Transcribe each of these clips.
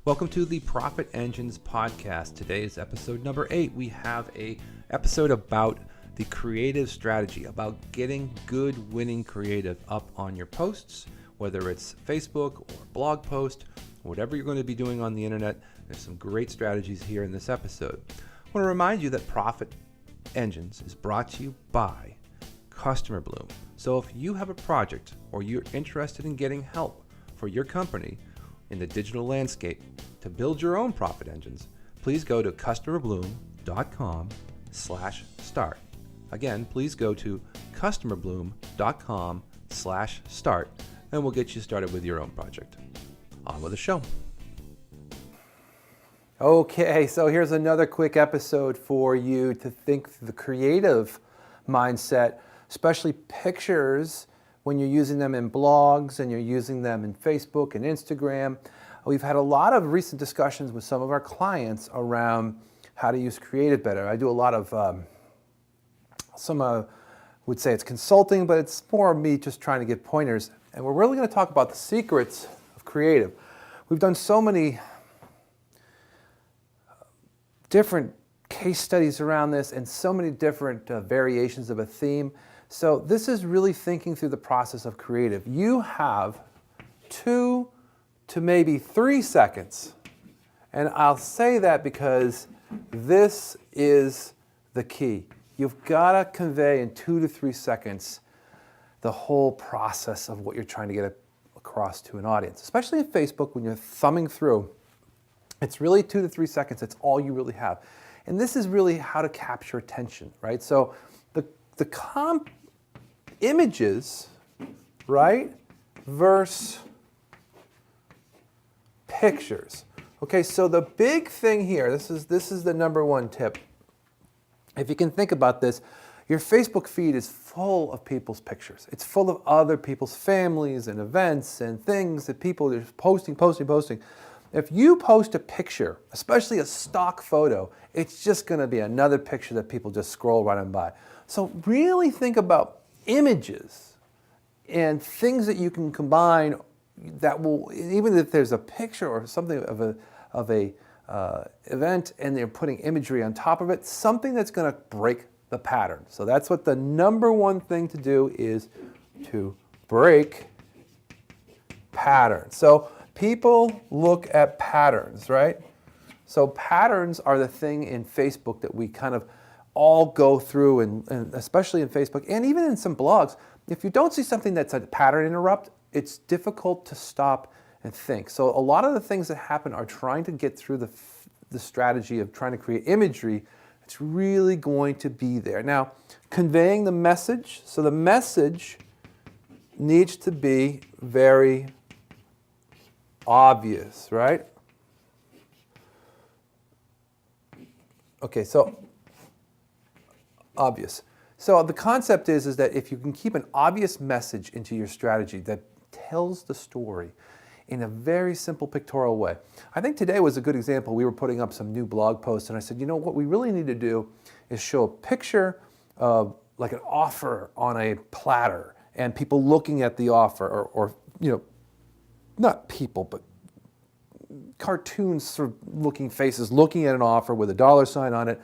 Welcome to the ProfitEngines Podcast. Today is episode number 8. We have a episode about the creative strategy, about getting good winning creative up on your posts, whether it's Facebook or blog post, whatever you're going to be doing on the internet. There's some great strategies here in this episode. I want to remind you that ProfitEngines is brought to you by CustomerBloom. So if you have a project or you're interested in getting help for your company in the digital landscape to build your own profit engines, please go to CustomerBloom.com/start. Again, please go to CustomerBloom.com/start and we'll get you started with your own project. On with the show. Okay, so here's another quick episode for you to think through the creative mindset, especially pictures when you're using them in blogs and you're using them in Facebook and Instagram. We've had a lot of recent discussions with some of our clients around how to use creative better. I do a lot of, some would say it's consulting, but it's more me just trying to give pointers. And we're really going to talk about the secrets of creative. We've done so many different case studies around this and so many different variations of a theme. So this is really thinking through the process of creative. You have 2 to maybe 3 seconds. And I'll say that because this is the key. You've got to convey in 2 to 3 seconds the whole process of what you're trying to get across to an audience. Especially in Facebook, when you're thumbing through, it's really 2 to 3 seconds. It's all you really have. And this is really how to capture attention, right? So the images, right, versus pictures. Okay, so the big thing here, this is the number one tip. If you can think about this, your Facebook feed is full of people's pictures. It's full of other people's families and events and things that people are posting. If you post a picture, especially a stock photo, it's just going to be another picture that people just scroll right on by. So really think about images and things that you can combine that will, even if there's a picture or something of a event and they're putting imagery on top of it, something that's going to break the pattern. So that's what the number one thing to do is to break patterns. So people look at patterns, right? So patterns are the thing in Facebook that we kind of all go through, and especially in Facebook and even in some blogs. If you don't see something that's a pattern interrupt, it's difficult to stop and think. So a lot of the things that happen are trying to get through the strategy of trying to create imagery. It's really going to be there. Now, conveying the message. So the message needs to be very obvious, right? Okay, so obvious. So the concept is that if you can keep an obvious message into your strategy that tells the story in a very simple pictorial way. I think today was a good example. We were putting up some new blog posts and I said, you know what we really need to do is show a picture of like an offer on a platter and people looking at the offer or you know, not people, but cartoons sort of looking faces looking at an offer with a dollar sign on it.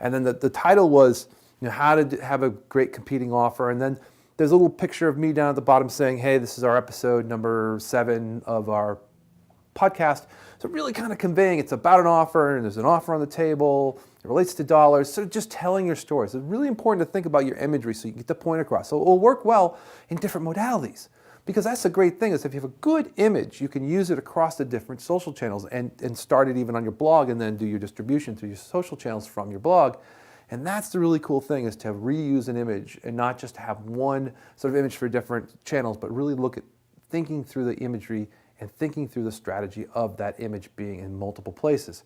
And then the title was, you know, how to have a great competing offer. And then there's a little picture of me down at the bottom saying, hey, this is our episode number 7 of our podcast. So really kind of conveying it's about an offer and there's an offer on the table. It relates to dollars. So just telling your story. So it's really important to think about your imagery so you can get the point across. So it will work well in different modalities. Because that's the great thing is if you have a good image, you can use it across the different social channels and start it even on your blog and then do your distribution through your social channels from your blog. And that's the really cool thing is to reuse an image and not just have one sort of image for different channels, but really look at thinking through the imagery and thinking through the strategy of that image being in multiple places.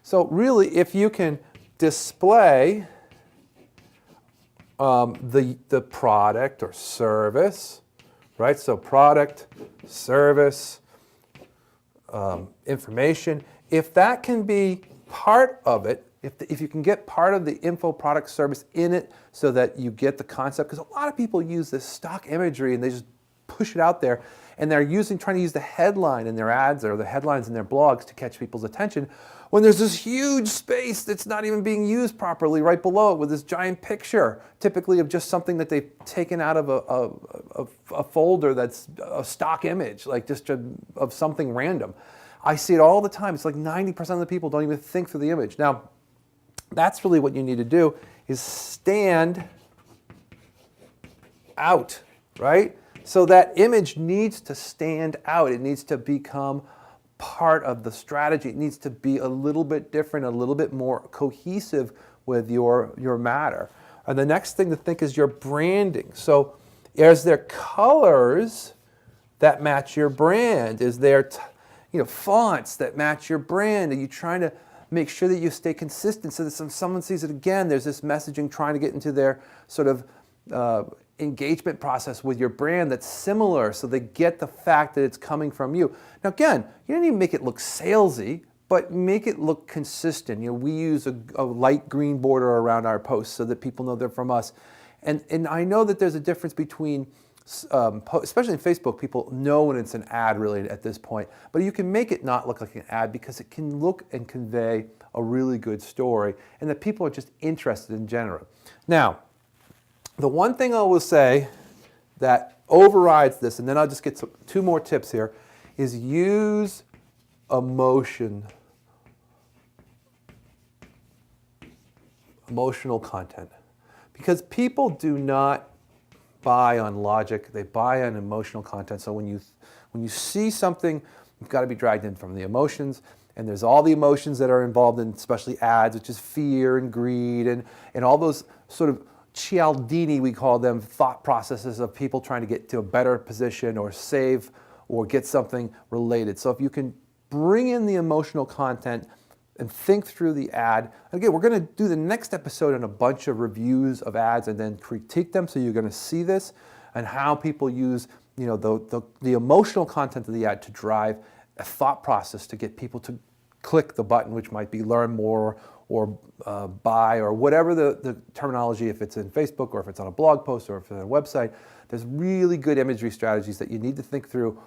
So really, if you can display the product or service, right? So product, service, information, if that can be part of it, if you can get part of the info, product, service in it so that you get the concept, because a lot of people use this stock imagery and they just push it out there and they're trying to use the headline in their ads or the headlines in their blogs to catch people's attention, when there's this huge space that's not even being used properly right below it with this giant picture, typically of just something that they've taken out of a folder that's a stock image, like just of something random. I see it all the time. It's like 90% of the people don't even think through the image. Now, that's really what you need to do, is stand out, right? So that image needs to stand out. It needs to become part of the strategy. It needs to be a little bit different, a little bit more cohesive with your matter. And the next thing to think is your branding. So is there colors that match your brand? Is there fonts that match your brand? Are you trying to make sure that you stay consistent so that someone sees it again? There's this messaging trying to get into their sort of engagement process with your brand that's similar, so they get the fact that it's coming from you. Now again, you don't even make it look salesy, but make it look consistent. We use a light green border around our posts so that people know they're from us. And I know that there's a difference between, especially in Facebook, people know when it's an ad really at this point, but you can make it not look like an ad because it can look and convey a really good story and that people are just interested in general. Now, the one thing I will say that overrides this, and then I'll just get two more tips here, is use emotional content. Because people do not buy on logic, they buy on emotional content. So when you see something, you've got to be dragged in from the emotions, and there's all the emotions that are involved in especially ads, which is fear and greed and all those sort of Cialdini, we call them, thought processes of people trying to get to a better position or save or get something related. So if you can bring in the emotional content and think through the ad. Again, we're going to do the next episode on a bunch of reviews of ads and then critique them, so you're going to see this and how people use the emotional content of the ad to drive a thought process to get people to click the button, which might be learn more or buy or whatever the terminology, if it's in Facebook or if it's on a blog post or if it's on a website. There's really good imagery strategies that you need to think through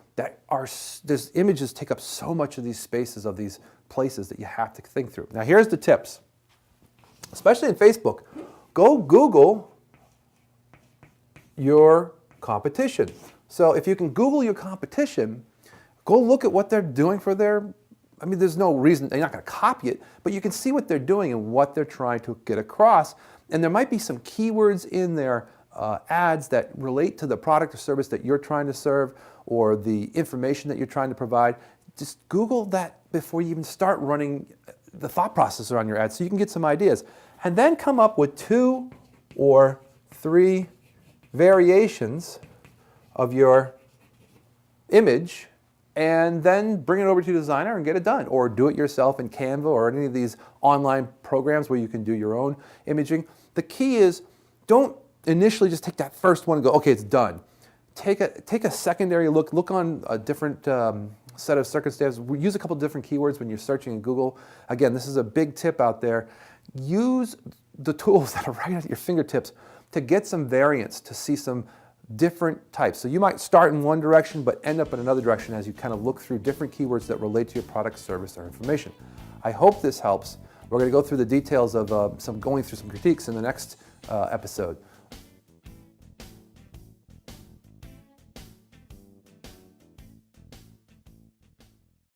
these images take up so much of these spaces of these places that you have to think through. Now here's the tips, especially in Facebook. Go Google your competition. So if you can Google your competition, go look at what they're doing for there's no reason, they're not going to copy it, but you can see what they're doing and what they're trying to get across. And there might be some keywords in their ads that relate to the product or service that you're trying to serve or the information that you're trying to provide. Just Google that before you even start running the thought process around your ads so you can get some ideas. And then come up with 2 or 3 variations of your image and then bring it over to your designer and get it done. Or do it yourself in Canva or any of these online programs where you can do your own imaging. The key is don't initially just take that first one and go, okay, it's done. Take a secondary look on a different set of circumstances. Use a couple different keywords when you're searching in Google. Again, this is a big tip out there. Use the tools that are right at your fingertips to get some variance, to see some different types. So you might start in one direction but end up in another direction as you kind of look through different keywords that relate to your product, service, or information. I hope this helps. We're going to go through the details of going through some critiques in the next episode.